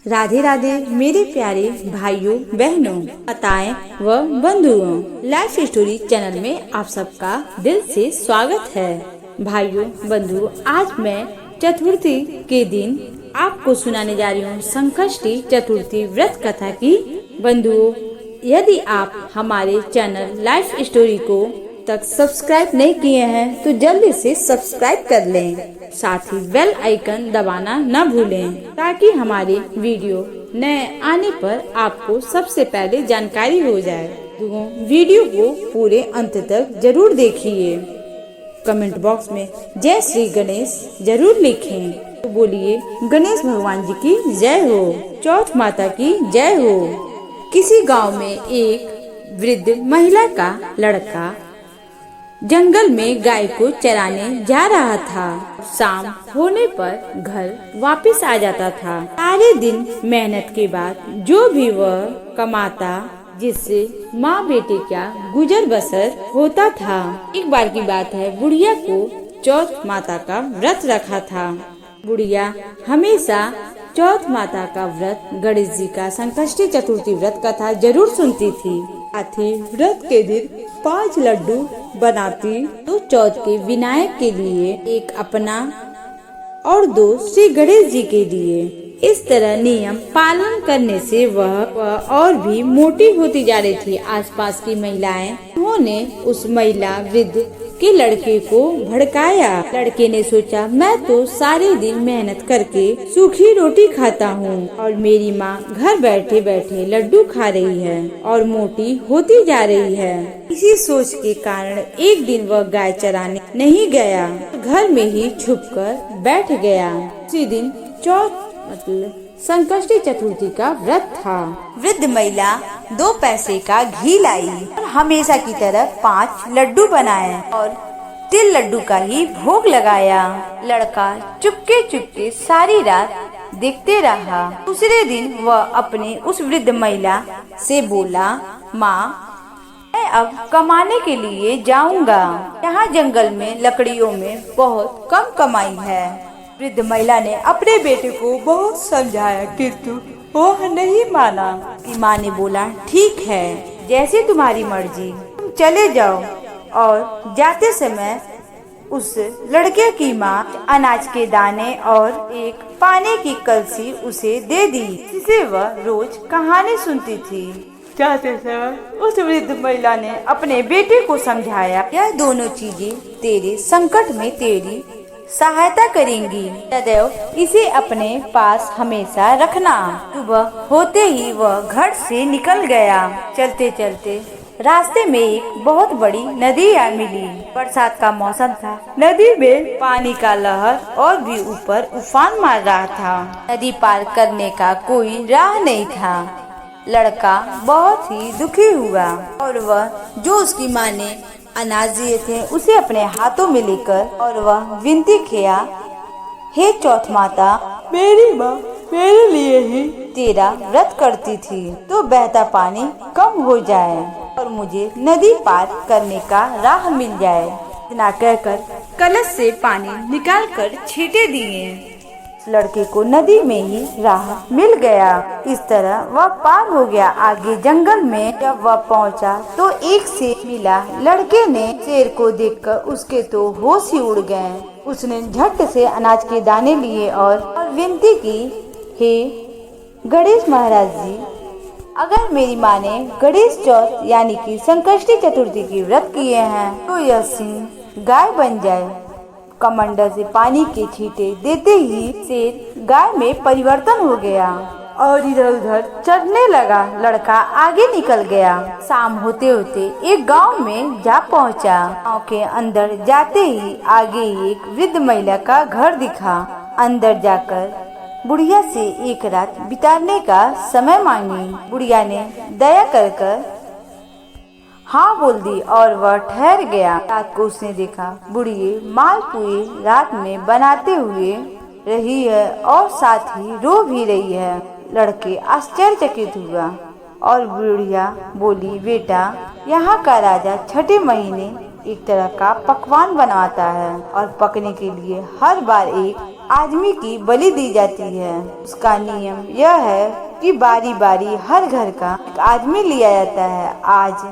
राधे राधे मेरे प्यारे भाइयों बहनों, माताएं व बंधुओं, लाइफ स्टोरी चैनल में आप सबका दिल से स्वागत है। भाइयों बंधुओं, आज मैं चतुर्थी के दिन आपको सुनाने जा रही हूँ संकष्टी चतुर्थी व्रत कथा की। बंधुओं, यदि आप हमारे चैनल लाइफ स्टोरी को तक सब्सक्राइब नहीं किए हैं तो जल्दी से सब्सक्राइब कर लें, साथ ही बेल आइकन दबाना न भूलें ताकि हमारे वीडियो नए आने पर आपको सबसे पहले जानकारी हो जाए। तो वीडियो को पूरे अंत तक जरूर देखिए। कमेंट बॉक्स में जय श्री गणेश जरूर लिखें। तो बोलिए गणेश भगवान जी की जय हो, चौथ माता की जय हो। किसी गांव में एक वृद्ध महिला का लड़का जंगल में गाय को चराने जा रहा था। शाम होने पर घर वापस आ जाता था। सारे दिन मेहनत के बाद जो भी वह कमाता, जिससे माँ बेटे का गुजर बसर होता था। एक बार की बात है, बुढ़िया को चौथ माता का व्रत रखा था। बुढ़िया हमेशा चौथ माता का व्रत, गणेश जी का संकष्टी चतुर्थी व्रत कथा जरूर सुनती थी। साथ ही व्रत के दिन 5 लड्डू बनाती, तो चौथ के विनायक के लिए एक अपना और 2 श्री गणेश जी के लिए। इस तरह नियम पालन करने से वह और भी मोटी होती जा रही थी। आसपास की महिलाएं, उन्होंने उस महिला वृद्ध के लड़के को भड़काया। लड़के ने सोचा, मैं तो सारे दिन मेहनत करके सूखी रोटी खाता हूँ और मेरी माँ घर बैठे बैठे लड्डू खा रही है और मोटी होती जा रही है। इसी सोच के कारण एक दिन वह गाय चराने नहीं गया, घर में ही छुपकर बैठ गया। उसी दिन चौथ मतलब संकष्टी चतुर्थी का व्रत था। वृद्ध महिला 2 पैसे का घी लाई और हमेशा की तरह 5 लड्डू बनाए और तिल लड्डू का ही भोग लगाया। लड़का चुपके चुपके सारी रात देखते रहा। दूसरे दिन वह अपने उस वृद्ध महिला से बोला, माँ, मैं अब कमाने के लिए जाऊंगा। यहाँ जंगल में लकड़ियों में बहुत कम कमाई है। वृद्ध महिला ने अपने बेटे को बहुत समझाया किंतु वह नहीं माना। की माँ ने बोला, ठीक है, जैसे तुम्हारी मर्जी, तुम चले जाओ। और जाते समय उस लड़के की माँ अनाज के दाने और एक पानी की कलसी उसे दे दी, जिसे वह रोज कहानी सुनती थी। जाते समय उस वृद्ध महिला ने अपने बेटे को समझाया, यह दोनों चीजें तेरे संकट में तेरी सहायता करेंगी, सदैव इसे अपने पास हमेशा रखना। सुबह होते ही वह घर से निकल गया। चलते चलते रास्ते में एक बहुत बड़ी नदी आ मिली। बरसात का मौसम था। नदी में पानी का लहर और भी ऊपर उफान मार रहा था। नदी पार करने का कोई राह नहीं था। लड़का बहुत ही दुखी हुआ और वह जो उसकी माँ ने अनाज दिए थे उसे अपने हाथों में लेकर और वह विनती किया, हे चौथ माता, मेरी माँ मेरे लिए ही तेरा व्रत करती थी, तो बहता पानी कम हो जाए और मुझे नदी पार करने का राह मिल जाए। इतना कहकर कलश से पानी निकालकर छींटे दिए। लड़के को नदी में ही राह मिल गया। इस तरह वह पार हो गया। आगे जंगल में जब वह पहुंचा तो एक शेर मिला। लड़के ने शेर को देखकर उसके तो होश ही उड़ गए। उसने झट से अनाज के दाने लिए और विनती की, हे गणेश महाराज जी, अगर मेरी माँ ने गणेश चौथ यानी कि संकष्टी चतुर्थी की व्रत किए हैं तो यह सिंह गाय बन जाए। कमंडल से पानी के छींटे देते ही शेर गाय में परिवर्तन हो गया और इधर उधर चरने लगा। लड़का आगे निकल गया। शाम होते होते एक गांव में जा पहुंचा। गांव के अंदर जाते ही आगे एक वृद्ध महिला का घर दिखा। अंदर जाकर बुढ़िया से एक रात बिताने का समय मांगी। बुढ़िया ने दया कर हाँ बोल दी और वह ठहर गया। रात को उसने देखा बुढ़िए मालपुए रात में बनाते हुए रही है और साथ ही रो भी रही है। लड़के आश्चर्यचकित हुआ और बुढ़िया बोली, बेटा, यहाँ का राजा छठे महीने एक तरह का पकवान बनाता है और पकने के लिए हर बार एक आदमी की बलि दी जाती है। उसका नियम यह है कि बारी बारी हर घर का एक आदमी लिया जाता है। आज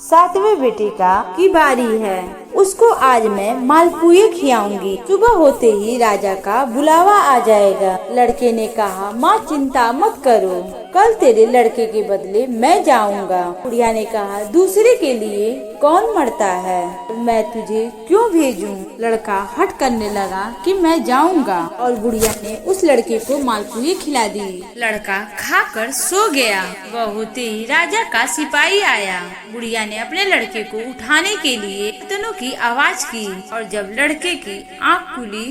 7वें बेटे की बारी है। उसको आज मैं मालपुए खिलाऊंगी। सुबह होते ही राजा का बुलावा आ जाएगा। लड़के ने कहा, माँ चिंता मत करो, कल तेरे लड़के के बदले मैं जाऊंगा। बुढ़िया ने कहा, दूसरे के लिए कौन मरता है, मैं तुझे क्यों भेजूं? लड़का हट करने लगा कि मैं जाऊंगा और बुढ़िया ने उस लड़के को मालपुए खिला दी। लड़का खाकर सो गया। वह होते ही राजा का सिपाही आया। बुढ़िया ने अपने लड़के को उठाने के लिए बर्तनों की आवाज की और जब लड़के की आँख खुली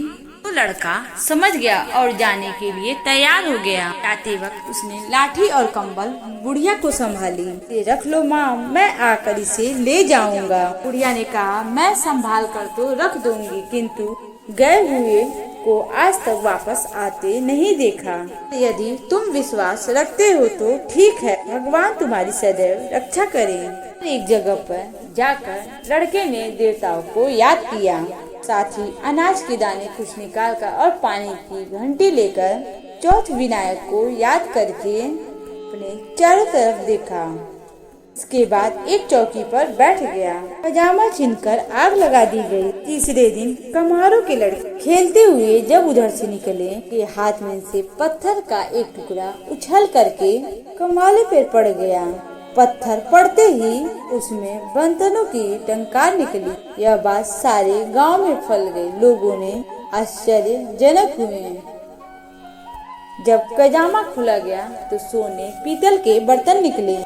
तो लड़का समझ गया और जाने के लिए तैयार हो गया। जाते वक्त उसने लाठी और कंबल बुढ़िया को संभाली। ये रख लो माँ, मैं आकर इसे ले जाऊंगा। बुढ़िया ने कहा, मैं संभाल कर तो रख दूंगी, किंतु गए हुए को आज तक वापस आते नहीं देखा। यदि तुम विश्वास रखते हो तो ठीक है, भगवान तुम्हारी सदैव रक्षा करे। एक जगह पर जाकर लड़के ने देवताओं को याद किया, साथ ही अनाज के दाने कुछ निकालकर और पानी की घंटी लेकर चौथ विनायक को याद करके अपने चारों तरफ देखा। इसके बाद एक चौकी पर बैठ गया। पजामा छीनकर आग लगा दी गई। तीसरे दिन कमारों के लड़के खेलते हुए जब उधर से निकले कि हाथ में से पत्थर का एक टुकड़ा उछल करके कमाले पर पड़ गया। पत्थर पड़ते ही उसमें बर्तनों की टंकार निकली। यह बात सारे गांव में फैल गई। लोगों ने आश्चर्यजनक हुए। जब पजामा खुला गया तो सोने पीतल के बर्तन निकले।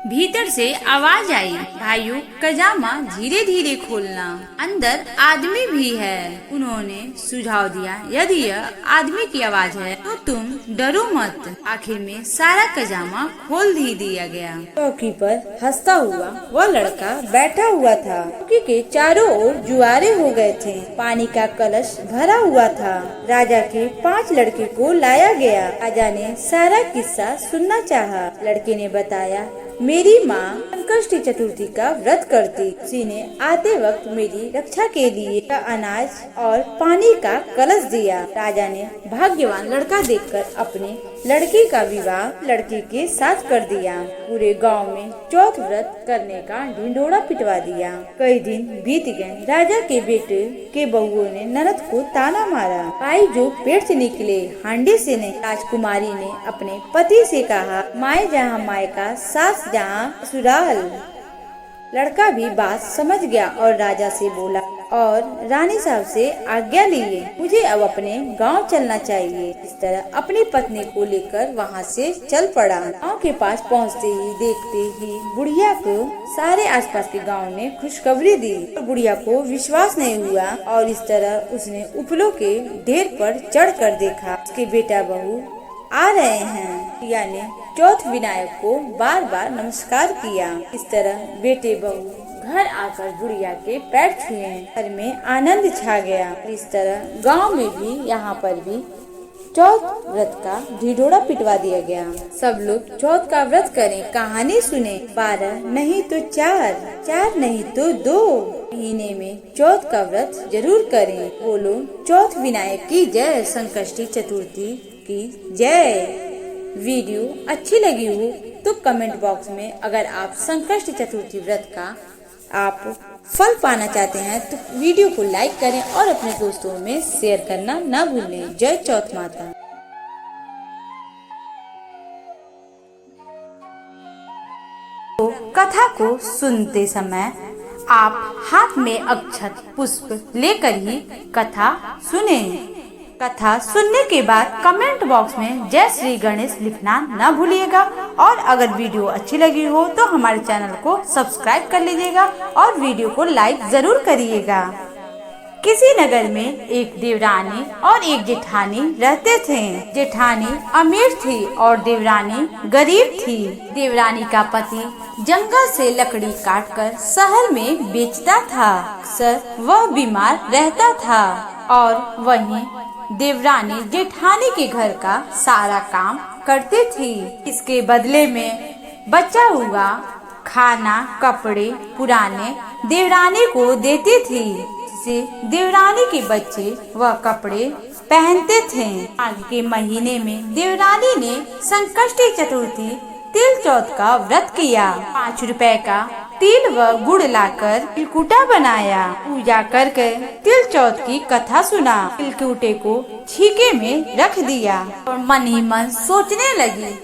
भीतर से आवाज आई, भाइयों पजामा धीरे धीरे खोलना, अंदर आदमी भी है। उन्होंने सुझाव दिया, यदि यह आदमी की आवाज है तो तुम डरो मत। आखिर में सारा पजामा खोल ही दिया गया। चौकी पर हंसता हुआ वह लड़का बैठा हुआ था। चौकी के चारों ओर जुआरे हो गए थे। पानी का कलश भरा हुआ था। राजा के 5 लड़के को लाया गया। राजा ने सारा किस्सा सुनना चाहा। लड़के ने बताया, मेरी माँ संकष्टी चतुर्थी का व्रत करती। उसी ने आते वक्त मेरी रक्षा के लिए अनाज और पानी का कलश दिया। राजा ने भाग्यवान लड़का देखकर अपने लड़की का विवाह लड़के के साथ कर दिया। पूरे गांव में चौथ व्रत करने का ढिंढोरा पिटवा दिया। कई दिन बीत गए। राजा के बेटे के बहुओं ने ननद को ताना मारा, भाई जो पेट से निकले हांडी से नहीं। राजकुमारी ने अपने पति से कहा, माए जहाँ मायका, सास जहाँ ससुराल। लड़का भी बात समझ गया और राजा से बोला और रानी साहब से आज्ञा लिए, मुझे अब अपने गांव चलना चाहिए। इस तरह अपनी पत्नी को लेकर वहां से चल पड़ा। गांव के पास पहुंचते ही देखते ही बुढ़िया को सारे आसपास के गांव ने खुशखबरी दी। बुढ़िया को विश्वास नहीं हुआ और इस तरह उसने उपलों के ढेर पर चढ़ कर देखा। उसके बेटा बहू आ रहे हैं। यानी चौथ विनायक को बार बार नमस्कार किया। इस तरह बेटे बहू घर आकर बुढ़िया के पैर छुए। घर में आनंद छा गया। इस तरह गांव में भी यहाँ पर भी चौथ व्रत का ढिढोरा पिटवा दिया गया। सब लोग चौथ का व्रत करें, कहानी सुने। 12 नहीं तो 4, 4 नहीं तो 2 महीने में चौथ का व्रत जरूर करें। बोलो चौथ विनायक की जय, संकष्टी चतुर्थी की जय। वीडियो अच्छी लगी हो तो कमेंट बॉक्स में अगर आप संकष्टी चतुर्थी व्रत का आप फल पाना चाहते हैं तो वीडियो को लाइक करें और अपने दोस्तों में शेयर करना ना भूलें। जय चौथ माता। तो कथा को सुनते समय आप हाथ में अक्षत पुष्प लेकर ही कथा सुने। कथा सुनने के बाद कमेंट बॉक्स में जय श्री गणेश लिखना न भूलिएगा। और अगर वीडियो अच्छी लगी हो तो हमारे चैनल को सब्सक्राइब कर लीजिएगा और वीडियो को लाइक जरूर करिएगा। किसी नगर में एक देवरानी और एक जेठानी रहते थे। जेठानी अमीर थी और देवरानी गरीब थी। देवरानी का पति जंगल से लकड़ी काटकर शहर में बेचता था। अक्सर वह बीमार रहता था और वहीं देवरानी जेठानी के घर का सारा काम करती थी। इसके बदले में बचा हुआ खाना कपड़े पुराने देवरानी को देती थी, जिससे देवरानी के बच्चे वह कपड़े पहनते थे। माघ के महीने में देवरानी ने संकष्टी चतुर्थी तिल चौथ का व्रत किया। 5 रुपए का तिल व गुड़ लाकर तिलकुटा बनाया। पूजा करके तिल चौथ की कथा सुना। तिलकुटे को छीके में रख दिया और मन ही मन सोचने लगी,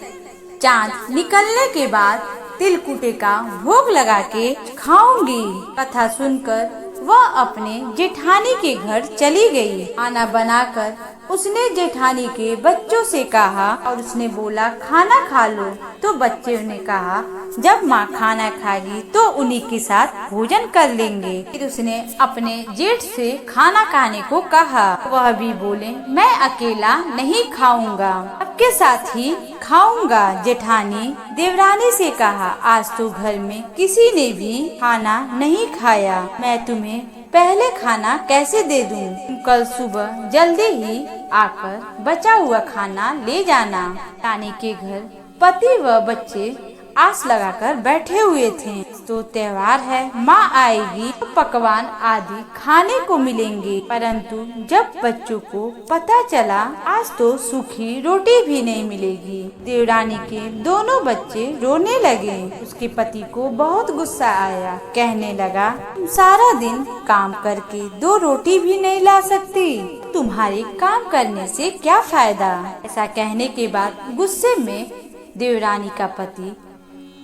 चांद निकलने के बाद तिलकुटे का भोग लगा के खाऊंगी। कथा सुनकर वह अपने जेठानी के घर चली गई। खाना बनाकर उसने जेठानी के बच्चों से कहा और उसने बोला खाना खा लो। तो बच्चों ने कहा जब माँ खाना खाएगी तो उन्हीं के साथ भोजन कर लेंगे। फिर उसने अपने जेठ से खाना खाने को कहा। वह भी बोले मैं अकेला नहीं खाऊंगा, आपके साथ ही खाऊंगा। जेठानी देवरानी से कहा आज तो घर में किसी ने भी खाना नहीं खाया, मैं तुम्हें पहले खाना कैसे दे दूं? कल सुबह जल्दी ही आकर बचा हुआ खाना ले जाना। रानी के घर पति व बच्चे आस लगाकर बैठे हुए थे। तो त्योहार है, माँ आएगी तो पकवान आदि खाने को मिलेंगे। परंतु जब बच्चों को पता चला आज तो सूखी रोटी भी नहीं मिलेगी, देवरानी के दोनों बच्चे रोने लगे। उसके पति को बहुत गुस्सा आया, कहने लगा तुम सारा दिन काम करके 2 रोटी भी नहीं ला सकती, तुम्हारे काम करने से क्या फायदा। ऐसा कहने के बाद गुस्से में देवरानी का पति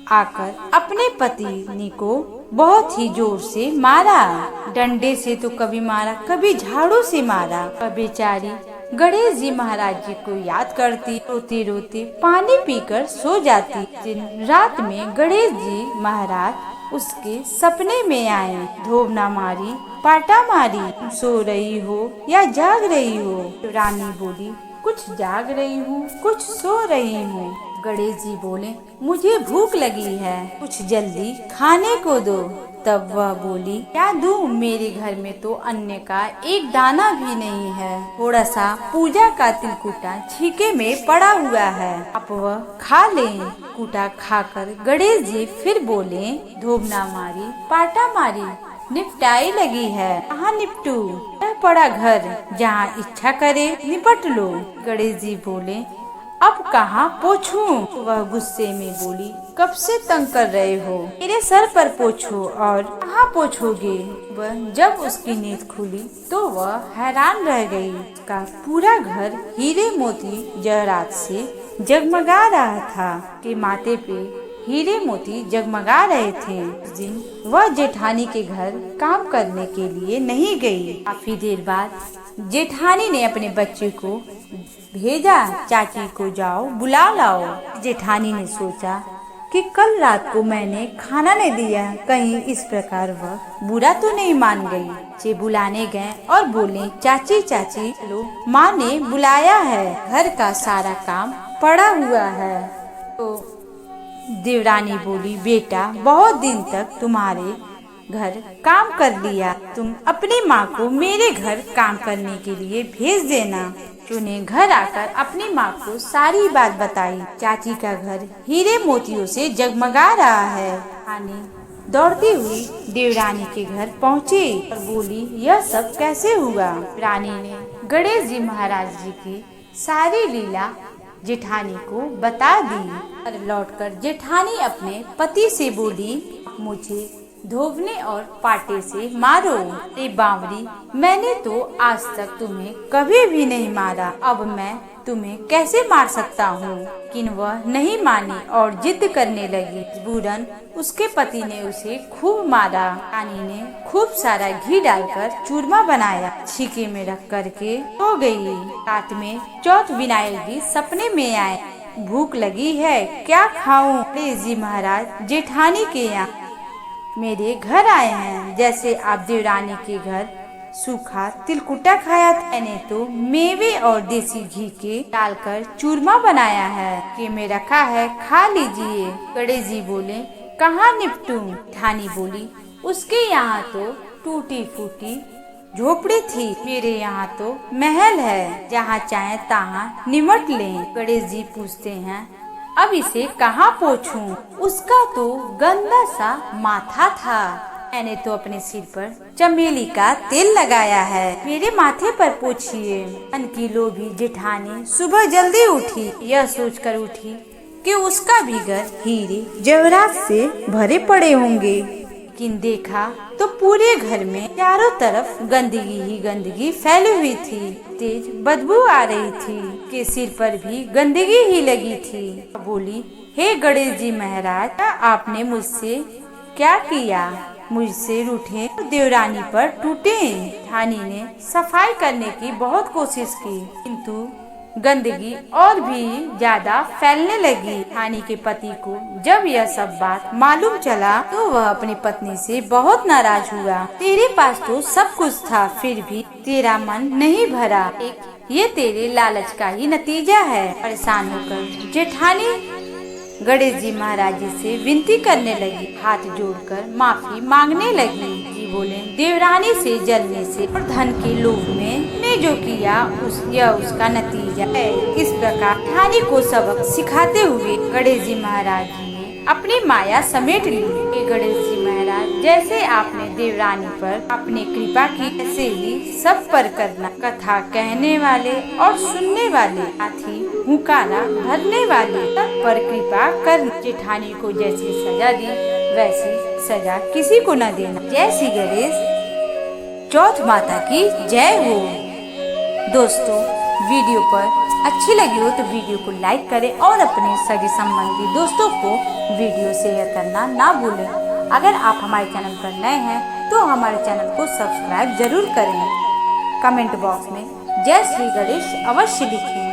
आकर अपने पत्नी को बहुत ही जोर से मारा। डंडे से तो कभी मारा, कभी झाड़ू से मारा। बेचारी गणेश जी महाराज जी को याद करती, रोते रोते पानी पीकर सो जाती। दिन रात में गणेश जी महाराज उसके सपने में आए। धोबना मारी, पाटा मारी, सो रही हो या जाग रही हो? रानी बोली कुछ जाग रही हूँ, कुछ सो रही हूँ। गणेश जी बोले मुझे भूख लगी है, कुछ जल्दी खाने को दो। तब वह बोली क्या दूं, मेरे घर में तो अन्न का एक दाना भी नहीं है, थोड़ा सा पूजा का तिलकुटा छीके में पड़ा हुआ है, आप वह खा लें। कुटा खाकर गणेश जी फिर बोले धोबना मारी, पाटा मारी, निपटाई लगी है, कहाँ निपटू? यह पड़ा घर, जहाँ इच्छा करे निपट लो। गणेश जी बोले अब कहाँ पोछूं? वह गुस्से में बोली कब से तंग कर रहे हो, मेरे सर पर पोछो और कहाँ पोछोगे? वह जब उसकी नींद खुली तो वह हैरान रह गई। उसका पूरा घर हीरे मोती जवाहरात से जगमगा रहा था कि माथे पे हीरे मोती जगमगा रहे थे। उस दिन वह जेठानी के घर काम करने के लिए नहीं गई। काफी देर बाद जेठानी ने अपने बच्चे को भेजा, चाची को जाओ बुला लाओ। जेठानी ने सोचा कि कल रात को मैंने खाना नहीं दिया, कहीं इस प्रकार वह बुरा तो नहीं मान गई। बच्चे बुलाने गए और बोले चाची चाची लो, माँ ने बुलाया है, घर का सारा काम पड़ा हुआ है। तो देवरानी बोली बेटा बहुत दिन तक तुम्हारे घर काम कर लिया, तुम अपनी माँ को मेरे घर काम करने के लिए भेज देना। तूने घर आकर अपनी माँ को सारी बात बताई। चाची का घर हीरे मोतियों से जगमगा रहा है। रानी दौड़ती हुई देवरानी के घर पहुँची और बोली यह सब कैसे हुआ? रानी ने गणेश जी महाराज जी की सारी लीला जेठानी को बता दी। और लौटकर जेठानी अपने पति से बोली मुझे धोबने और पाटे से मारो। अरे बावरी, मैंने तो आज तक तुम्हें कभी भी नहीं मारा, अब मैं तुम्हें कैसे मार सकता हूँ? लेकिन वह नहीं मानी और जिद करने लगी। मजबूरन उसके पति ने उसे खूब मारा। रानी ने खूब सारा घी डालकर चूरमा बनाया, छीके में रख करके सो गई। रात में चौथ विनायक जी सपने में आए, भूख लगी है क्या खाऊं? गणेश जी महाराज जेठानी के यहाँ मेरे घर आए हैं, जैसे आप देवरानी के घर सूखा तिलकुटा खाया था, मैंने तो मेवे और देसी घी के डालकर चूरमा बनाया है, कि में रखा है, खा लीजिए। गणेश जी बोले कहाँ निपटूं? जेठानी बोली उसके यहाँ तो टूटी फूटी झोपड़ी थी, मेरे यहाँ तो महल है, जहाँ चाहे तहाँ निमट लें। गणेश जी पूछते हैं अब इसे कहाँ पोछूं? उसका तो गंदा सा माथा था, मैंने तो अपने सिर पर चमेली का तेल लगाया है, मेरे माथे पर पोछिए। मन की लोभी जेठानी सुबह जल्दी उठी, यह सोचकर उठी कि उसका भी घर हीरे जवाहरात से भरे पड़े होंगे। लेकिन देखा तो पूरे घर में चारों तरफ गंदगी ही गंदगी फैली हुई थी। तेज बदबू आ रही थी कि सिर पर भी गंदगी ही लगी थी। बोली, हे गणेश जी महाराज, क्या आपने मुझसे क्या किया? मुझसे रूठे देवरानी पर टूटे। जेठानी ने सफाई करने की बहुत कोशिश की, किंतु गंदगी और भी ज्यादा फैलने लगी। जेठानी के पति को जब यह सब बात मालूम चला तो वह अपनी पत्नी से बहुत नाराज हुआ। तेरे पास तो सब कुछ था, फिर भी तेरा मन नहीं भरा। ये तेरे लालच का ही नतीजा है। परेशान होकर जेठानी गणेश जी महाराज जी से विनती करने लगी, हाथ जोड़कर माफी मांगने लगी। जी बोले, देवरानी से जलने से और धन के लोभ में ने जो किया यह उसका नतीजा है। इस प्रकार जेठानी को सबक सिखाते हुए गणेश जी महाराज जी ने अपनी माया समेट ली। गणेश जी महाराज, जैसे आपने देवरानी पर अपनी कृपा की, ऐसे ही सब पर करना। कथा कहने वाले और सुनने वाले, साथ ही हुंकारा भरने वाले सब पर कृपा कर। जेठानी को जैसी सजा दी वैसी सजा किसी को न देना। जय श्री गणेश चौथ माता की जय हो। दोस्तों, वीडियो पर अच्छी लगी हो तो वीडियो को लाइक करें और अपने सगे संबंधी दोस्तों को वीडियो शेयर करना ना भूलें। अगर आप हमारे चैनल पर नए हैं तो हमारे चैनल को सब्सक्राइब जरूर करें। कमेंट बॉक्स में जय श्री गणेश अवश्य लिखें।